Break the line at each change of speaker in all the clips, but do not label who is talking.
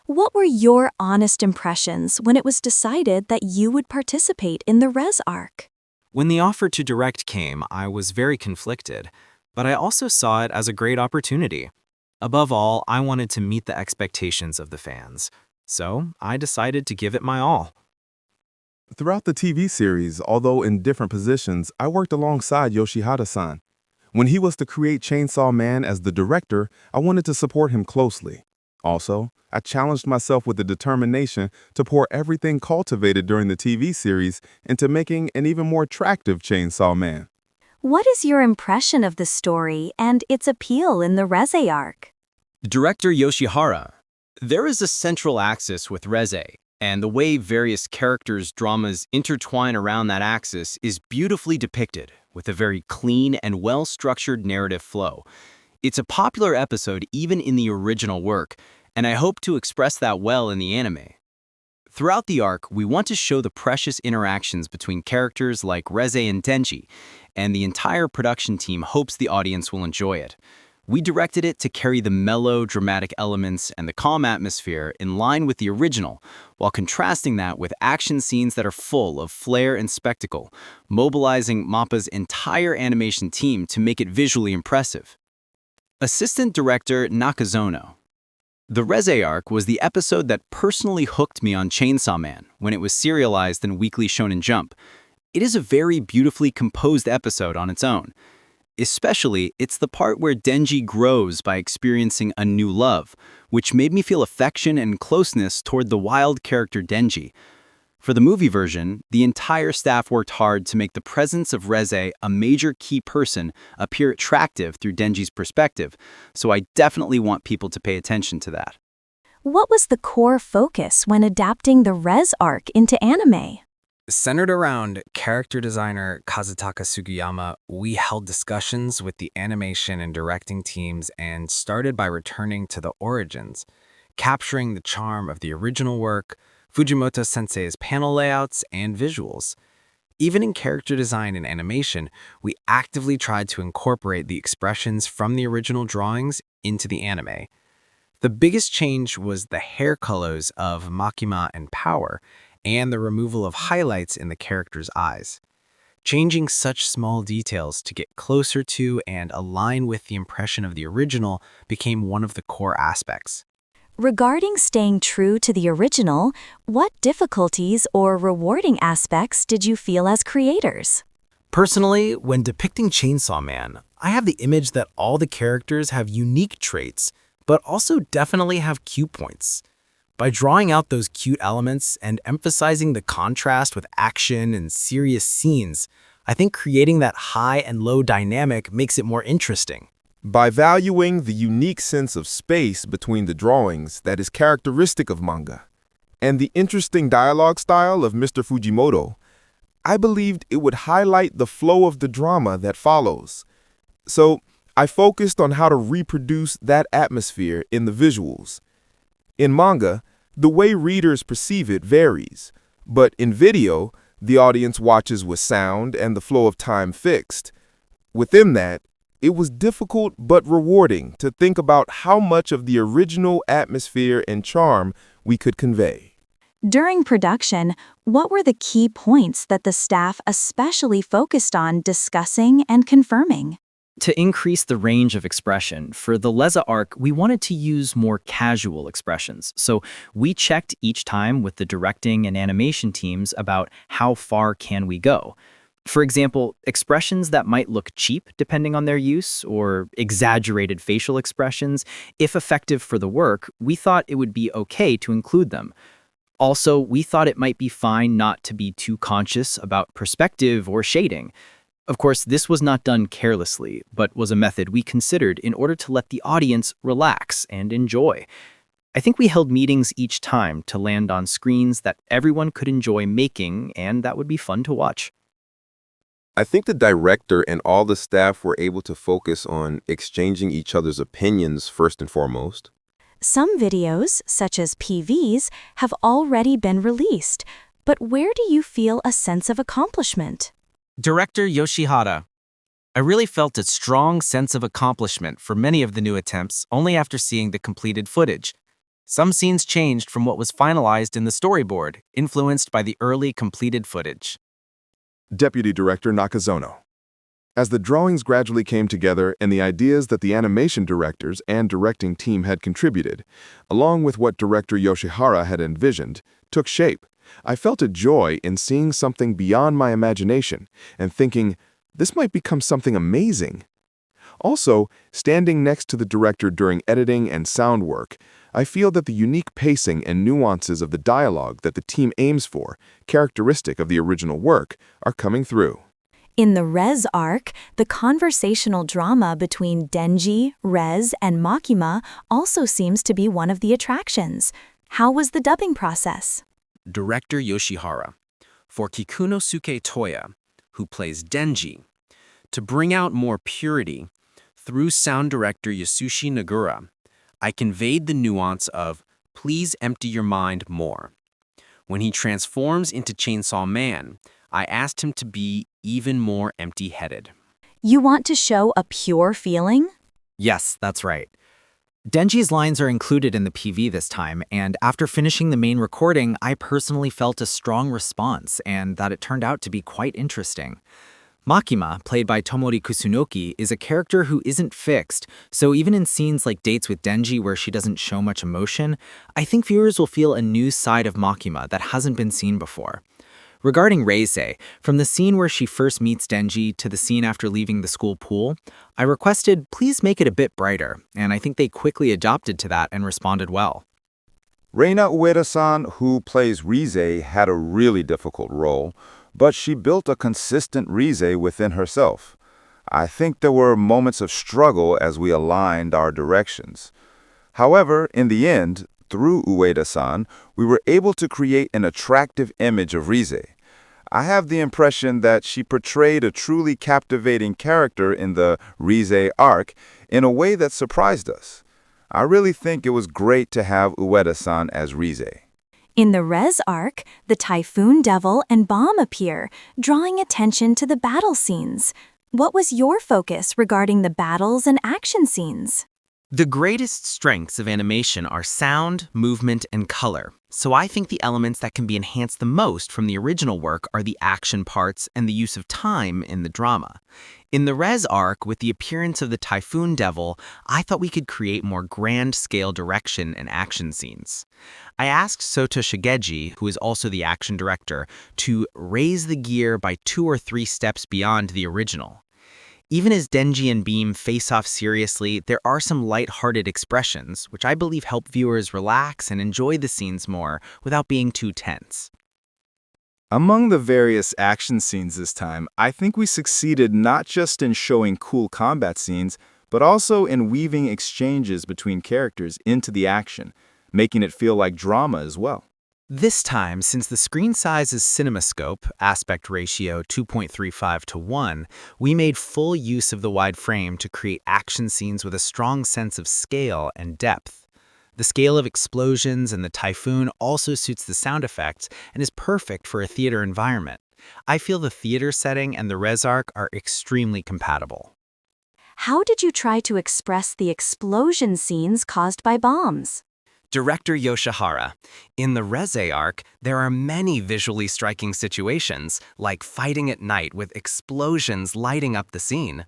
What were your honest impressions when it was decided that you would participate in the Reze arc?
When the offer to direct came, I was very conflicted, but I also saw it as a great opportunity. Above all, I wanted to meet the expectations of the fans, so I decided to give it my all.
Throughout the TV series, although in different positions, I worked alongside Yoshihara-san. When he was to create Chainsaw Man as the director, I wanted to support him closely. Also, I challenged myself with the determination to pour everything cultivated during the TV series into making an even more attractive Chainsaw Man.
What is your impression of the story and its appeal in the Reze arc?
Director Yoshihara. There is a central axis with Reze, and the way various characters' dramas intertwine around that axis is beautifully depicted, with a very clean and well-structured narrative flow. It's a popular episode even in the original work, and I hope to express that well in the anime. Throughout the arc, we want to show the precious interactions between characters like Reze and Denji, and the entire production team hopes the audience will enjoy it. We directed it to carry the mellow, dramatic elements and the calm atmosphere in line with the original, while contrasting that with action scenes that are full of flair and spectacle, mobilizing MAPPA's entire animation team to make it visually impressive. Assistant Director Nakazono. The Reze arc was the episode that personally hooked me on Chainsaw Man when it was serialized in Weekly Shonen Jump. It is a very beautifully composed episode on its own. Especially, it's the part where Denji grows by experiencing a new love, which made me feel affection and closeness toward the wild character Denji. For the movie version, the entire staff worked hard to make the presence of Reze, a major key person, appear attractive through Denji's perspective, so I definitely want people to pay attention to that.
What was the core focus when adapting the Reze arc into anime?
Centered around character designer Kazutaka Sugiyama, we held discussions with the animation and directing teams and started by returning to the origins, capturing the charm of the original work, Fujimoto sensei's panel layouts, and visuals. Even in character design and animation, we actively tried to incorporate the expressions from the original drawings into the anime. The biggest change was the hair colors of Makima and Power, and the removal of highlights in the character's eyes. Changing such small details to get closer to and align with the impression of the original became one of the core aspects.
Regarding staying true to the original, what difficulties or rewarding aspects did you feel as creators?
Personally, when depicting Chainsaw Man, I have the image that all the characters have unique traits, but also definitely have cute points. By drawing out those cute elements and emphasizing the contrast with action and serious scenes, I think creating that high and low dynamic makes it more interesting.
By valuing the unique sense of space between the drawings that is characteristic of manga, and the interesting dialogue style of Mr. Fujimoto, I believed it would highlight the flow of the drama that follows. So I focused on how to reproduce that atmosphere in the visuals. In manga, the way readers perceive it varies, but in video, the audience watches with sound and the flow of time fixed. Within that, it was difficult but rewarding to think about how much of the original atmosphere and charm we could convey.
During production, what were the key points that the staff especially focused on discussing and confirming?
To increase the range of expression, for the Reze arc, we wanted to use more casual expressions. So we checked each time with the directing and animation teams about how far can we go. For example, expressions that might look cheap depending on their use, or exaggerated facial expressions, if effective for the work, we thought it would be okay to include them. Also, we thought it might be fine not to be too conscious about perspective or shading. Of course, this was not done carelessly, but was a method we considered in order to let the audience relax and enjoy. I think we held meetings each time to land on screens that everyone could enjoy making and that would be fun to watch.
I think the director and all the staff were able to focus on exchanging each other's opinions first and foremost.
Some videos, such as PVs, have already been released, but where do you feel a sense of accomplishment?
Director Yoshihara. I really felt a strong sense of accomplishment for many of the new attempts only after seeing the completed footage. Some scenes changed from what was finalized in the storyboard, influenced by the early completed footage.
Deputy Director Nakazono. As the drawings gradually came together and the ideas that the animation directors and directing team had contributed, along with what Director Yoshihara had envisioned, took shape, I felt a joy in seeing something beyond my imagination and thinking, this might become something amazing. Also, standing next to the director during editing and sound work, I feel that the unique pacing and nuances of the dialogue that the team aims for, characteristic of the original work, are coming through.
In the Reze arc, the conversational drama between Denji, Reze, and Makima also seems to be one of the attractions. How was the dubbing process?
Director Yoshihara, for Kikunosuke Toya, who plays Denji. To bring out more purity, through sound director Yasushi Nagura, I conveyed the nuance of, please empty your mind more. When he transforms into Chainsaw Man, I asked him to be even more empty-headed.
You want to show a pure feeling?
Yes, that's right. Denji's lines are included in the PV this time, and after finishing the main recording, I personally felt a strong response and that it turned out to be quite interesting. Makima, played by Tomori Kusunoki, is a character who isn't fixed, so even in scenes like dates with Denji where she doesn't show much emotion, I think viewers will feel a new side of Makima that hasn't been seen before. Regarding Reze, from the scene where she first meets Denji to the scene after leaving the school pool, I requested, please make it a bit brighter, and I think they quickly adopted to that and responded well.
Reina Ueda-san, who plays Reze, had a really difficult role, but she built a consistent Reze within herself. I think there were moments of struggle as we aligned our directions. However, in the end, through Ueda-san, we were able to create an attractive image of Reze. I have the impression that she portrayed a truly captivating character in the Reze arc in a way that surprised us. I really think it was great to have Ueda-san as Reze.
In the Reze arc, the Typhoon Devil and Bomb appear, drawing attention to the battle scenes. What was your focus regarding the battles and action scenes?
The greatest strengths of animation are sound, movement, and color, so I think the elements that can be enhanced the most from the original work are the action parts and the use of time in the drama. In the Reze arc, with the appearance of the Typhoon Devil, I thought we could create more grand-scale direction and action scenes. I asked Sota Shigeji, who is also the action director, to raise the gear by 2 or 3 steps beyond the original. Even as Denji and Beam face off seriously, there are some light-hearted expressions, which I believe help viewers relax and enjoy the scenes more without being too tense.
Among the various action scenes this time, I think we succeeded not just in showing cool combat scenes, but also in weaving exchanges between characters into the action, making it feel like drama as well.
This time, since the screen size is CinemaScope, aspect ratio 2.35 to 1, we made full use of the wide frame to create action scenes with a strong sense of scale and depth. The scale of explosions and the typhoon also suits the sound effects and is perfect for a theater environment. I feel the theater setting and the Reze arc are extremely compatible.
How did you try to express the explosion scenes caused by bombs?
Director Yoshihara, in the Reze arc, there are many visually striking situations, like fighting at night with explosions lighting up the scene.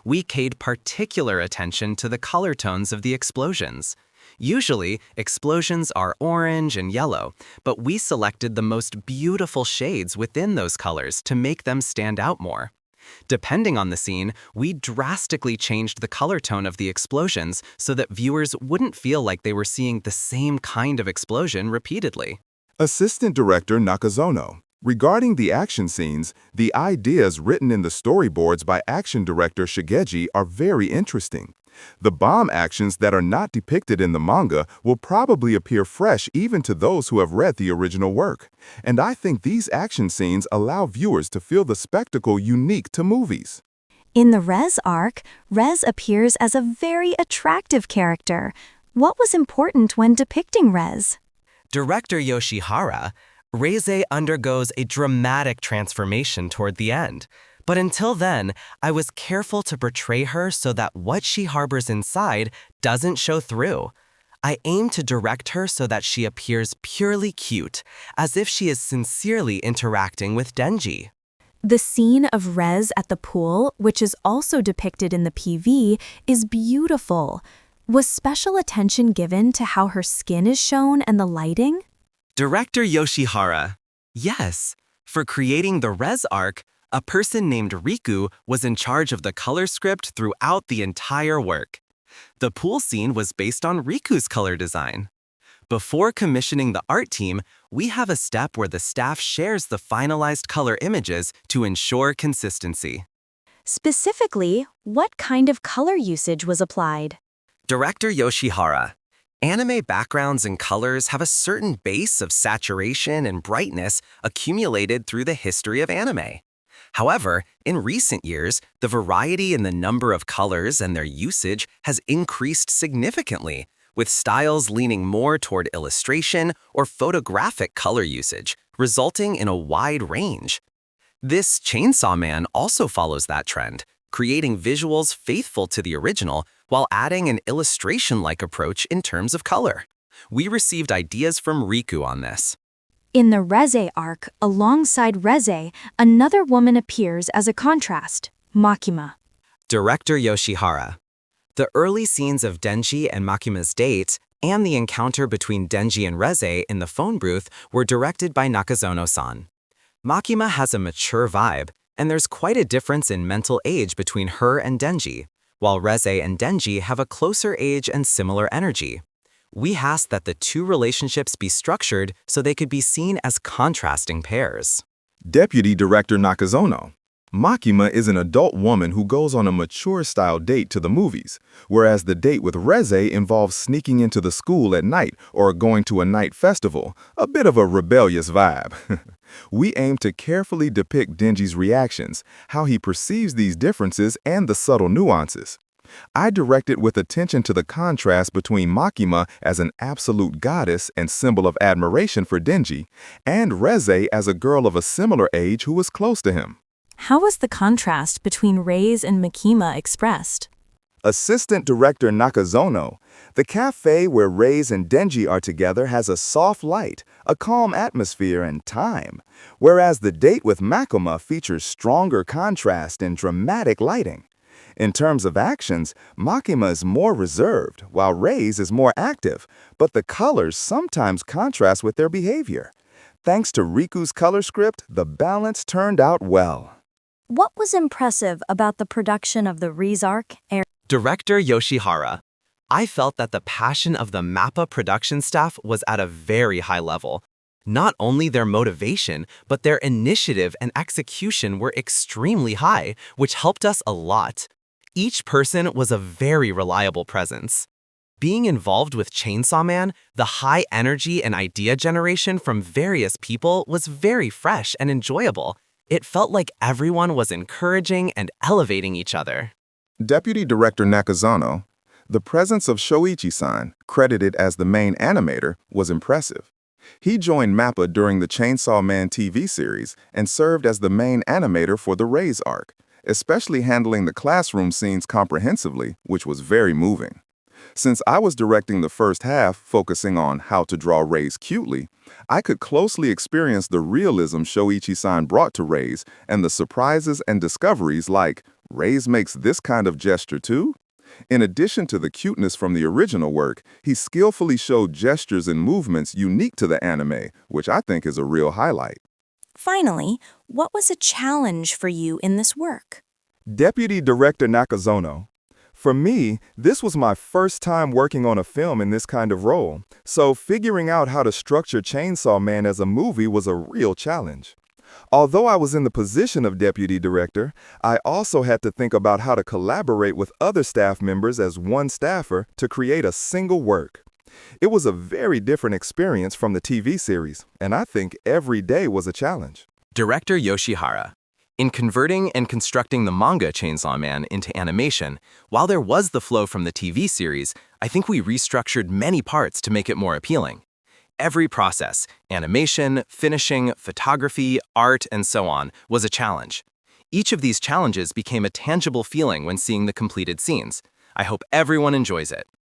We paid particular attention to the color tones of the explosions. Usually, explosions are orange and yellow, but we selected the most beautiful shades within those colors to make them stand out more. Depending on the scene, we drastically changed the color tone of the explosions so that viewers wouldn't feel like they were seeing the same kind of explosion repeatedly.
Assistant Director Nakazono. Regarding the action scenes, the ideas written in the storyboards by Action Director Shigeji are very interesting. The bomb actions that are not depicted in the manga will probably appear fresh even to those who have read the original work. And I think these action scenes allow viewers to feel the spectacle unique to movies.
In the Reze arc, Reze appears as a very attractive character. What was important when depicting Reze?
Director Yoshihara, Reze undergoes a dramatic transformation toward the end. But until then, I was careful to portray her so that what she harbors inside doesn't show through.
I aim to direct her so that she appears purely cute, as if she is sincerely interacting with Denji.
The scene of Reze at the pool, which is also depicted in the PV, is beautiful. Was special attention given to how her skin is shown and the lighting?
Director Yoshihara. Yes, for creating the Reze arc, a person named Riku was in charge of the color script throughout the entire work. The pool scene was based on Riku's color design. Before commissioning the art team, we have a step where the staff shares the finalized color images to ensure consistency.
Specifically, what kind of color usage was applied?
Director Yoshihara. Anime backgrounds and colors have a certain base of saturation and brightness accumulated through the history of anime. However, in recent years, the variety in the number of colors and their usage has increased significantly, with styles leaning more toward illustration or photographic color usage, resulting in a wide range. This Chainsaw Man also follows that trend, creating visuals faithful to the original while adding an illustration-like approach in terms of color. We received ideas from Riku on this.
In the Reze arc, alongside Reze, another woman appears as a contrast, Makima.
Director Yoshihara. The early scenes of Denji and Makima's date and the encounter between Denji and Reze in the phone booth were directed by Nakazono-san. Makima has a mature vibe, and there's quite a difference in mental age between her and Denji, while Reze and Denji have a closer age and similar energy. We asked that the two relationships be structured so they could be seen as contrasting pairs.
Deputy Director Nakazono. Makima is an adult woman who goes on a mature-style date to the movies, whereas the date with Reze involves sneaking into the school at night or going to a night festival, a bit of a rebellious vibe. We aim to carefully depict Denji's reactions, how he perceives these differences, and the subtle nuances. I directed with attention to the contrast between Makima as an absolute goddess and symbol of admiration for Denji, and Reze as a girl of a similar age who was close to him.
How was the contrast between Reze and Makima expressed?
Assistant Director Nakazono. The cafe where Reze and Denji are together has a soft light, a calm atmosphere, and time, whereas the date with Makima features stronger contrast and dramatic lighting. In terms of actions, Makima is more reserved, while Reze is more active, but the colors sometimes contrast with their behavior. Thanks to Riku's color script, the balance turned out well.
What was impressive about the production of the Reze arc?
Director Yoshihara. I felt that the passion of the MAPPA production staff was at a very high level. Not only their motivation, but their initiative and execution were extremely high, which helped us a lot. Each person was a very reliable presence. Being involved with Chainsaw Man, the high energy and idea generation from various people was very fresh and enjoyable. It felt like everyone was encouraging and elevating each other.
Deputy Director Nakazono. The presence of Shoichi-san, credited as the main animator, was impressive. He joined MAPPA during the Chainsaw Man TV series and served as the main animator for the Reze arc, especially handling the classroom scenes comprehensively, which was very moving. Since I was directing the first half, focusing on how to draw Reze cutely, I could closely experience the realism Shoichi-san brought to Reze and the surprises and discoveries like, Reze makes this kind of gesture too? In addition to the cuteness from the original work, he skillfully showed gestures and movements unique to the anime, which I think is a real highlight.
Finally, what was a challenge for you in this work?
Deputy Director Nakazono. For me, this was my first time working on a film in this kind of role, so figuring out how to structure Chainsaw Man as a movie was a real challenge. Although I was in the position of deputy director, I also had to think about how to collaborate with other staff members as one staffer to create a single work. It was a very different experience from the TV series, and I think every day was a challenge.
Director Yoshihara. In converting and constructing the manga Chainsaw Man into animation, while there was the flow from the TV series, I think we restructured many parts to make it more appealing. Every process, animation, finishing, photography, art, and so on, was a challenge. Each of these challenges became a tangible feeling when seeing the completed scenes. I hope everyone enjoys it.